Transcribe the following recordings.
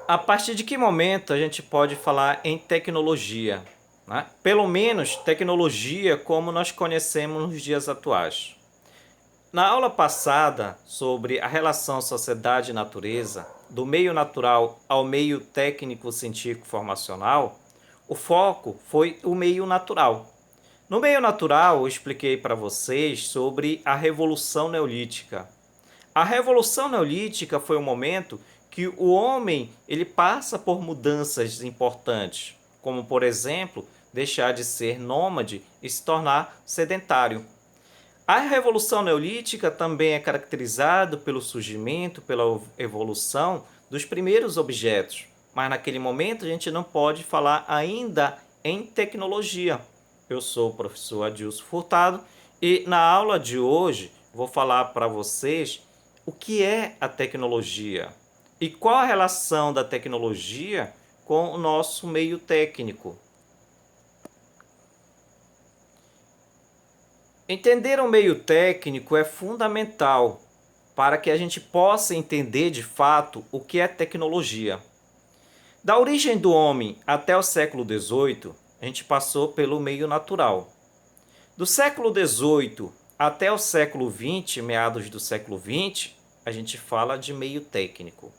A partir de que momento a gente pode falar em tecnologia, né? Pelo menos tecnologia como nós conhecemos nos dias atuais. Na aula passada sobre a relação sociedade e natureza, do meio natural ao meio técnico científico formacional, o foco foi o meio natural. No meio natural, eu expliquei para vocês sobre a Revolução Neolítica. A Revolução Neolítica foi o momento que o homem ele passa por mudanças importantes, como, por exemplo, deixar de ser nômade e se tornar sedentário. A Revolução Neolítica também é caracterizada pelo surgimento, pela evolução dos primeiros objetos, mas naquele momento a gente não pode falar ainda em tecnologia. Eu sou o professor Adilson Furtado e na aula de hoje vou falar para vocês o que é a tecnologia e qual a relação da tecnologia com o nosso meio técnico. Entender o meio técnico é fundamental para que a gente possa entender de fato o que é tecnologia. Da origem do homem até o século XVIII, a gente passou pelo meio natural. Do século XVIII até o século XX, meados do século XX, a gente fala de meio técnico.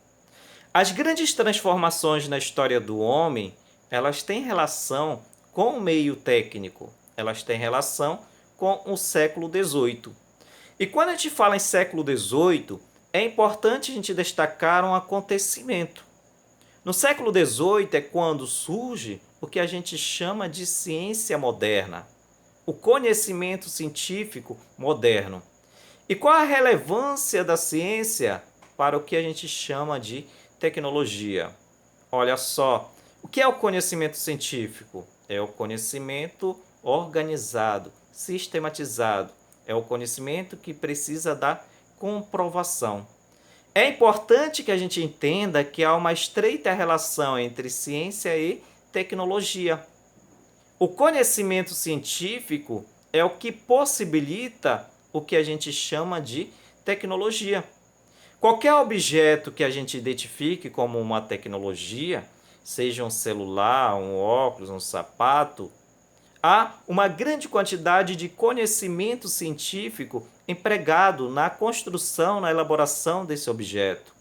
As grandes transformações na história do homem, elas têm relação com o meio técnico, elas têm relação com o século XVIII. E quando a gente fala em século XVIII, é importante a gente destacar um acontecimento. No século XVIII é quando surge o que a gente chama de ciência moderna, o conhecimento científico moderno. E qual a relevância da ciência para o que a gente chama de tecnologia? Olha só, o que é o conhecimento científico? É o conhecimento organizado, sistematizado. É o conhecimento que precisa da comprovação. É importante que a gente entenda que há uma estreita relação entre ciência e tecnologia. O conhecimento científico é o que possibilita o que a gente chama de tecnologia. Qualquer objeto que a gente identifique como uma tecnologia, seja um celular, um óculos, um sapato, há uma grande quantidade de conhecimento científico empregado na construção, na elaboração desse objeto.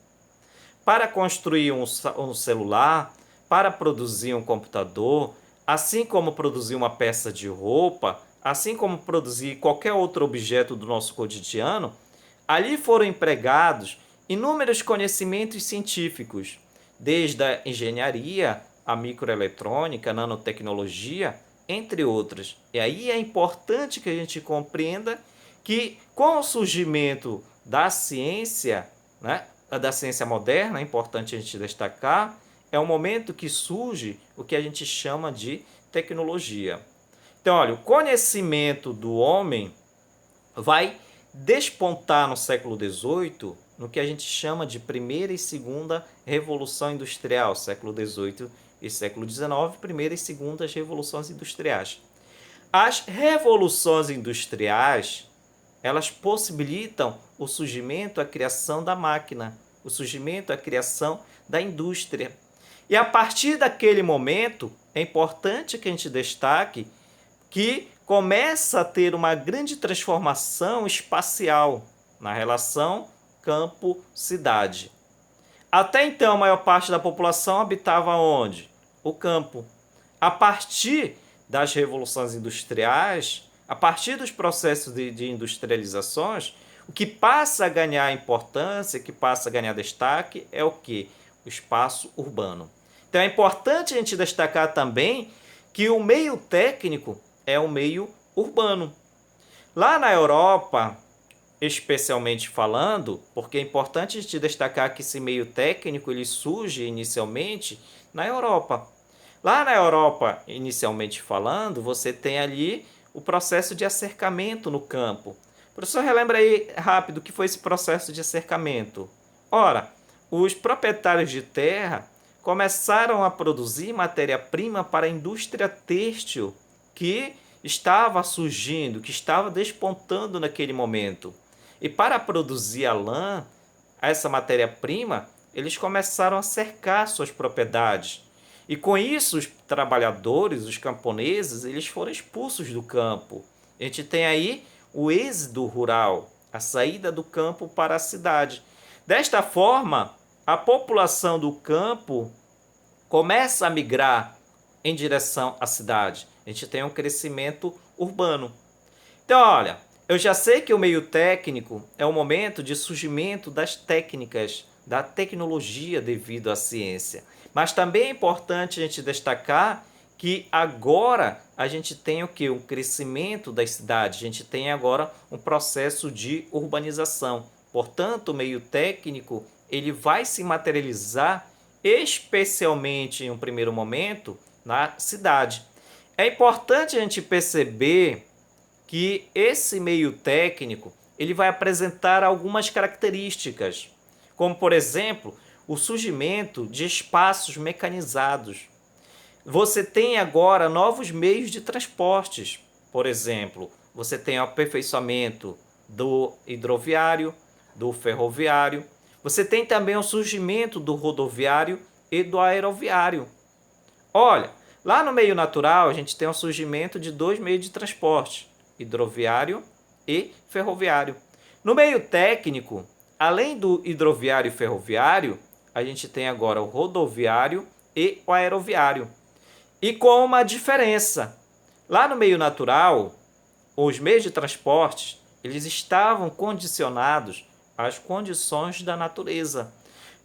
Para construir um celular, para produzir um computador, assim como produzir uma peça de roupa, assim como produzir qualquer outro objeto do nosso cotidiano, ali foram empregados inúmeros conhecimentos científicos, desde a engenharia, a microeletrônica, a nanotecnologia, entre outras. E aí é importante que a gente compreenda que com o surgimento da ciência, né, da ciência moderna, é importante a gente destacar, é o momento que surge o que a gente chama de tecnologia. Então, olha, o conhecimento do homem vai despontar no século XVIII no que a gente chama de primeira e segunda revolução industrial, século XVIII e século XIX, primeira e segundas revoluções industriais. As revoluções industriais, elas possibilitam o surgimento, a criação da máquina, o surgimento, a criação da indústria. E a partir daquele momento, é importante que a gente destaque que começa a ter uma grande transformação espacial na relação campo-cidade. Até então, a maior parte da população habitava onde? O campo. A partir das revoluções industriais, a partir dos processos de industrializações, o que passa a ganhar importância, que passa a ganhar destaque, é o que? O espaço urbano. Então é importante a gente destacar também que o meio técnico é o meio urbano. Lá na Europa, especialmente falando, porque é importante a gente destacar que esse meio técnico ele surge inicialmente na Europa. Lá na Europa, inicialmente falando, você tem ali o processo de acercamento no campo. Professor, relembra aí rápido o que foi esse processo de acercamento. Ora, os proprietários de terra começaram a produzir matéria-prima para a indústria têxtil que estava surgindo, que estava despontando naquele momento. E para produzir a lã, essa matéria-prima, eles começaram a cercar suas propriedades. E com isso, os trabalhadores, os camponeses, eles foram expulsos do campo. A gente tem aí o êxodo rural, a saída do campo para a cidade. Desta forma, a população do campo começa a migrar em direção à cidade. A gente tem um crescimento urbano. Então, olha, eu já sei que o meio técnico é o momento de surgimento das técnicas, da tecnologia devido à ciência. Mas também é importante a gente destacar que agora a gente tem o que? Um crescimento das cidades, a gente tem agora um processo de urbanização. Portanto, o meio técnico ele vai se materializar especialmente em um primeiro momento na cidade. É importante a gente perceber que esse meio técnico ele vai apresentar algumas características, como por exemplo, o surgimento de espaços mecanizados. Você tem agora novos meios de transportes. Por exemplo, você tem o aperfeiçoamento do hidroviário, do ferroviário. Você tem também o surgimento do rodoviário e do aeroviário. Olha, lá no meio natural a gente tem o surgimento de dois meios de transporte, hidroviário e ferroviário. No meio técnico, além do hidroviário e ferroviário, a gente tem agora o rodoviário e o aeroviário. E com uma diferença. Lá no meio natural, os meios de transporte, eles estavam condicionados às condições da natureza.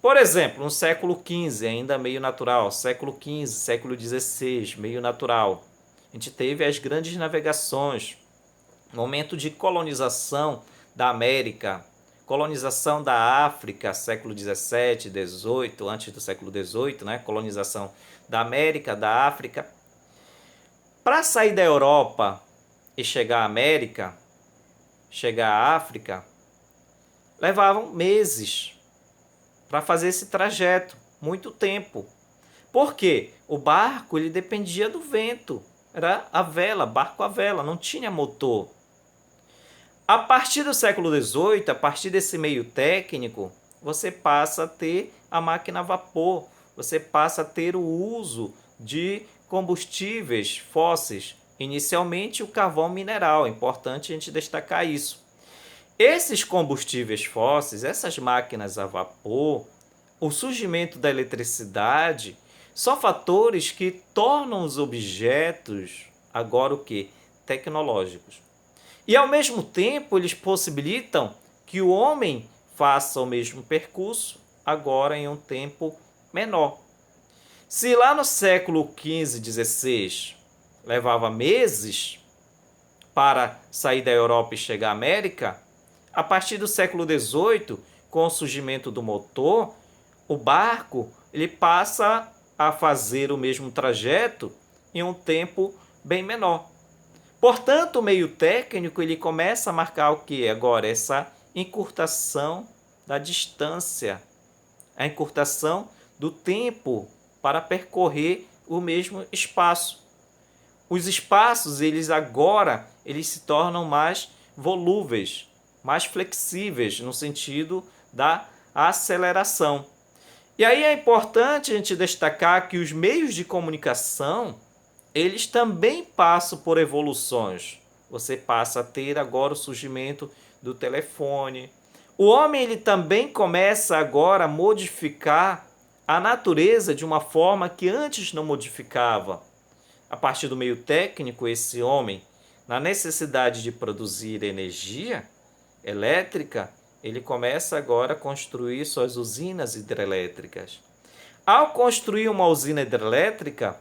Por exemplo, no século XV, ainda meio natural, século XV, século XVI, meio natural. A gente teve as grandes navegações, momento de colonização da América, colonização da África, século XVII, XVIII, antes do século XVIII, né? Colonização da América, da África. Para sair da Europa e chegar à América, chegar à África, levavam meses para fazer esse trajeto, muito tempo. Por quê? O barco ele dependia do vento, era a vela, barco a vela, não tinha motor. A partir do século XVIII, a partir desse meio técnico, você passa a ter a máquina a vapor, você passa a ter o uso de combustíveis fósseis, inicialmente o carvão mineral, é importante a gente destacar isso. Esses combustíveis fósseis, essas máquinas a vapor, o surgimento da eletricidade, são fatores que tornam os objetos agora o quê? Tecnológicos. E ao mesmo tempo eles possibilitam que o homem faça o mesmo percurso, agora em um tempo menor. Se lá no século XV, XVI levava meses para sair da Europa e chegar à América, a partir do século XVIII, com o surgimento do motor, o barco ele passa a fazer o mesmo trajeto em um tempo bem menor. Portanto, o meio técnico ele começa a marcar o que agora? Essa encurtação da distância, a encurtação do tempo para percorrer o mesmo espaço. Os espaços eles agora eles se tornam mais volúveis, mais flexíveis no sentido da aceleração. E aí é importante a gente destacar que os meios de comunicação eles também passam por evoluções. Você passa a ter agora o surgimento do telefone. O homem ele também começa agora a modificar a natureza de uma forma que antes não modificava. A partir do meio técnico, esse homem, na necessidade de produzir energia elétrica, ele começa agora a construir suas usinas hidrelétricas. Ao construir uma usina hidrelétrica,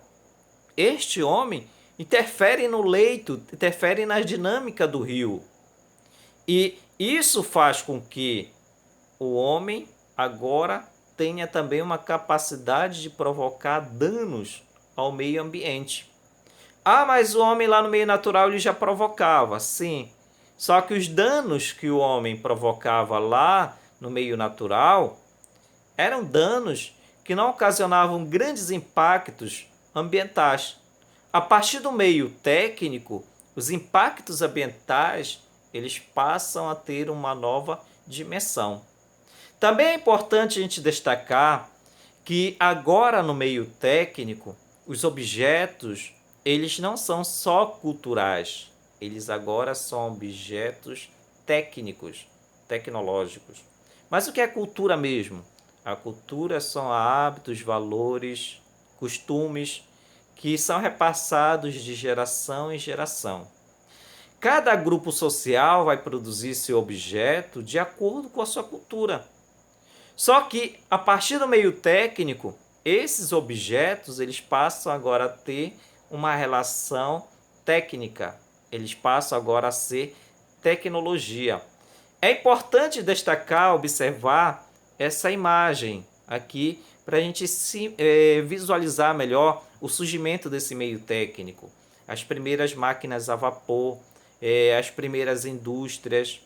este homem interfere no leito, interfere na dinâmica do rio. E isso faz com que o homem agora tenha também uma capacidade de provocar danos ao meio ambiente. Ah, mas o homem lá no meio natural ele já provocava, sim. Só que os danos que o homem provocava lá no meio natural eram danos que não ocasionavam grandes impactos ambientais. A partir do meio técnico, os impactos ambientais eles passam a ter uma nova dimensão. Também é importante a gente destacar que agora no meio técnico, os objetos, eles não são só culturais, eles agora são objetos técnicos, tecnológicos. Mas o que é cultura mesmo? A cultura são hábitos, valores, costumes que são repassados de geração em geração. Cada grupo social vai produzir seu objeto de acordo com a sua cultura. Só que a partir do meio técnico, esses objetos eles passam agora a ter uma relação técnica. Eles passam agora a ser tecnologia. É importante destacar, observar essa imagem aqui para a gente visualizar melhor o surgimento desse meio técnico. As primeiras máquinas a vapor, as primeiras indústrias.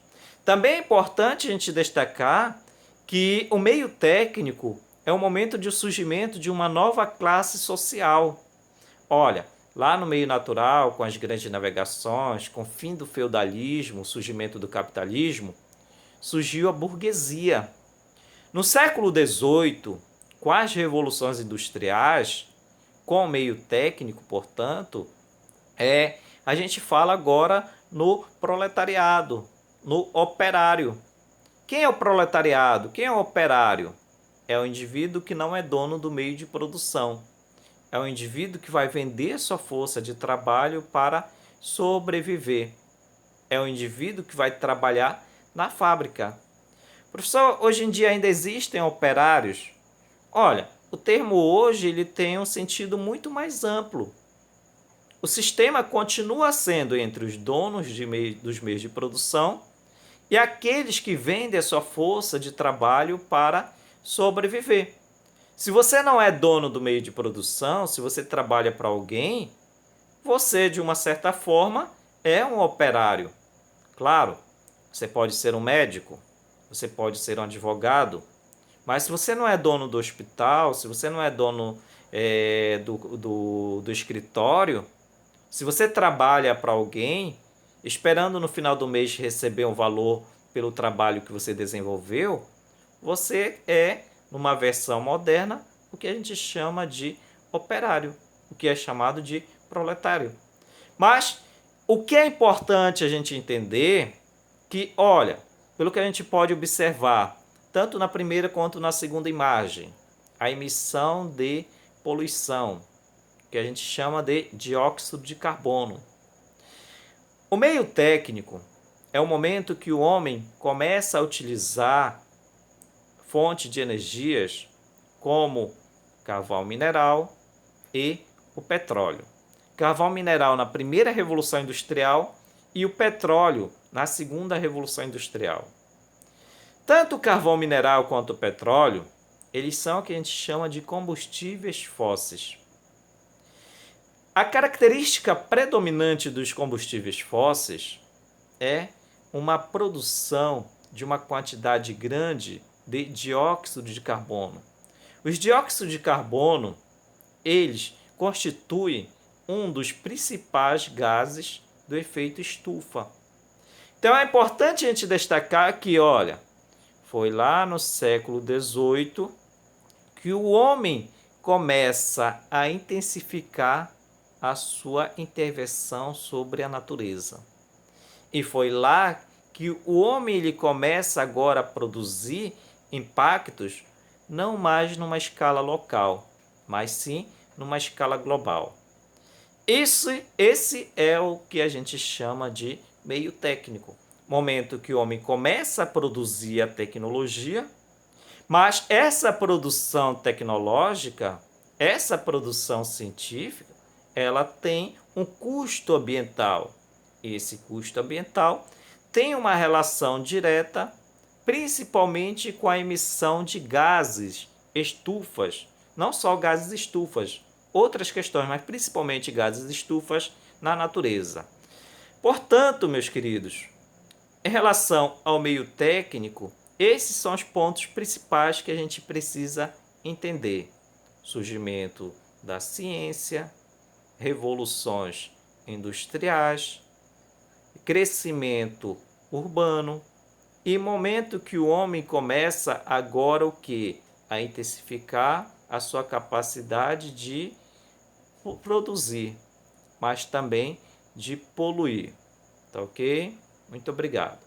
Também é importante a gente destacar que o meio técnico é o momento de surgimento de uma nova classe social. Olha, lá no meio natural, com as grandes navegações, com o fim do feudalismo, o surgimento do capitalismo, surgiu a burguesia. No século XVIII, com as revoluções industriais, com o meio técnico, portanto, a gente fala agora no proletariado, no operário. Quem é o proletariado? Quem é o operário? É o indivíduo que não é dono do meio de produção. É o indivíduo que vai vender sua força de trabalho para sobreviver. É o indivíduo que vai trabalhar na fábrica. Professor, hoje em dia ainda existem operários? Olha, o termo hoje ele tem um sentido muito mais amplo. O sistema continua sendo entre os donos dos meios de produção e aqueles que vendem a sua força de trabalho para sobreviver. Se você não é dono do meio de produção, se você trabalha para alguém, você, de uma certa forma, é um operário. Claro, você pode ser um médico, você pode ser um advogado, mas se você não é dono do hospital, se você não é dono do escritório, se você trabalha para alguém, esperando no final do mês receber um valor pelo trabalho que você desenvolveu, você é, numa versão moderna, o que a gente chama de operário, o que é chamado de proletário. Mas o que é importante a gente entender que, olha, pelo que a gente pode observar, tanto na primeira quanto na segunda imagem, a emissão de poluição, que a gente chama de dióxido de carbono. O meio técnico é o momento que o homem começa a utilizar fontes de energias como carvão mineral e o petróleo. Carvão mineral na primeira revolução industrial e o petróleo na segunda revolução industrial. Tanto o carvão mineral quanto o petróleo, eles são o que a gente chama de combustíveis fósseis. A característica predominante dos combustíveis fósseis é uma produção de uma quantidade grande de dióxido de carbono. Os dióxidos de carbono, eles constituem um dos principais gases do efeito estufa. Então é importante a gente destacar que, olha, foi lá no século XVIII que o homem começa a intensificar a sua intervenção sobre a natureza. E foi lá que o homem ele começa agora a produzir impactos não mais numa escala local, mas sim numa escala global. Esse é o que a gente chama de meio técnico. Momento que o homem começa a produzir a tecnologia, mas essa produção tecnológica, essa produção científica, ela tem um custo ambiental. Esse custo ambiental tem uma relação direta, principalmente com a emissão de gases estufas, não só gases estufas, outras questões, mas principalmente gases estufas na natureza. Portanto, meus queridos, em relação ao meio técnico, esses são os pontos principais que a gente precisa entender. Surgimento da ciência, revoluções industriais, crescimento urbano, E momento que o homem começa agora o quê? A intensificar a sua capacidade de produzir, mas também de poluir. Tá ok? Muito obrigado.